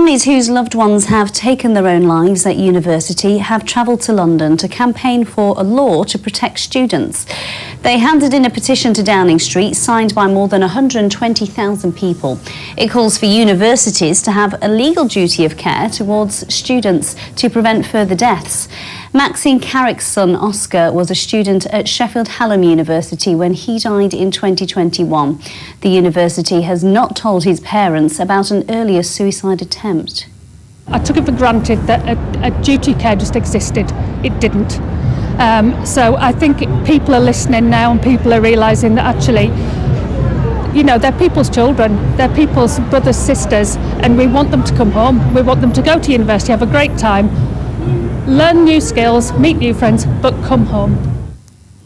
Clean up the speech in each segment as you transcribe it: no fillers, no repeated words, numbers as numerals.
Families whose loved ones have taken their own lives at university have travelled to London to campaign for a law to protect students. They handed in a petition to Downing Street signed by more than 120,000 people. It calls for universities to have a legal duty of care towards students to prevent further deaths. Maxine Carrick's son Oscar was a student at Sheffield Hallam University when he died in 2021. The university has not told his parents about an earlier suicide attempt. I took it for granted that a duty of care just existed. It didn't. So I think people are listening now and people are realising that actually, you know, they're people's children, they're people's brothers, sisters, and we want them to come home. We want them to go to university, have a great time, learn new skills, meet new friends, but come home.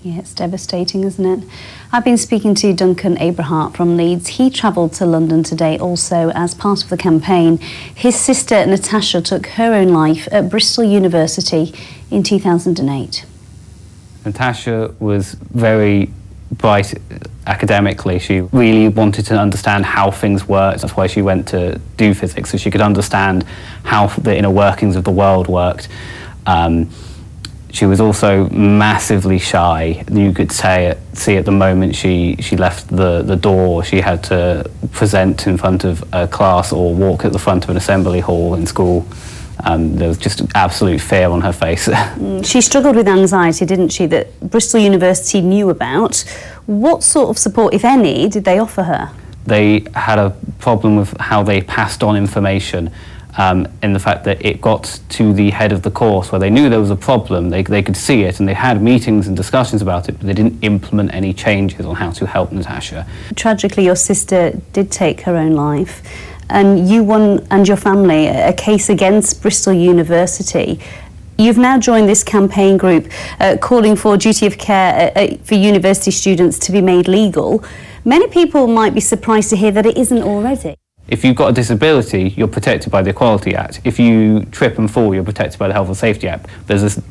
Yeah, it's devastating, isn't it? I've been speaking to Duncan Abrahart from Leeds. He travelled to London today also as part of the campaign. His sister Natasha took her own life at Bristol University in 2008. Natasha was very bright academically. She really wanted to understand how things worked. That's why she went to do physics, so she could understand how the inner workings of the world worked. She was also massively shy. You could see at the moment she left the door, she had to present in front of a class or walk at the front of an assembly hall in school. There was just absolute fear on her face. She struggled with anxiety, didn't she, that Bristol University knew about. What sort of support, if any, did they offer her? They had a problem with how they passed on information. In the fact that it got to the head of the course where they knew there was a problem, they could see it, and they had meetings and discussions about it, but they didn't implement any changes on how to help Natasha. Tragically, your sister did take her own life, and you won, and your family, a case against Bristol University. You've now joined this campaign group calling for duty of care for university students to be made legal. Many people might be surprised to hear that it isn't already. If you've got a disability, you're protected by the Equality Act. If you trip and fall, you're protected by the Health and Safety Act. There's this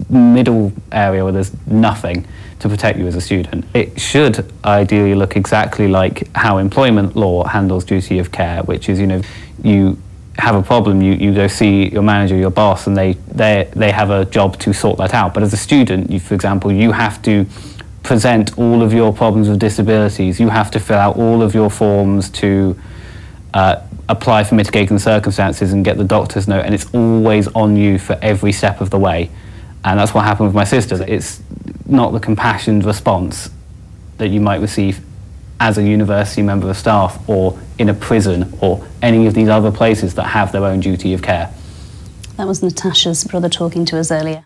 middle area where there's nothing to protect you as a student. It should ideally look exactly like how employment law handles duty of care, which is, you know, you have a problem, you go see your manager, your boss, and they have a job to sort that out. But as a student, you, for example, you have to present all of your problems with disabilities. You have to fill out all of your forms to apply for mitigating circumstances and get the doctor's note, and it's always on you for every step of the way. And that's what happened with my sister. It's not the compassionate response that you might receive as a university member of staff or in a prison or any of these other places that have their own duty of care. That was Natasha's brother talking to us earlier.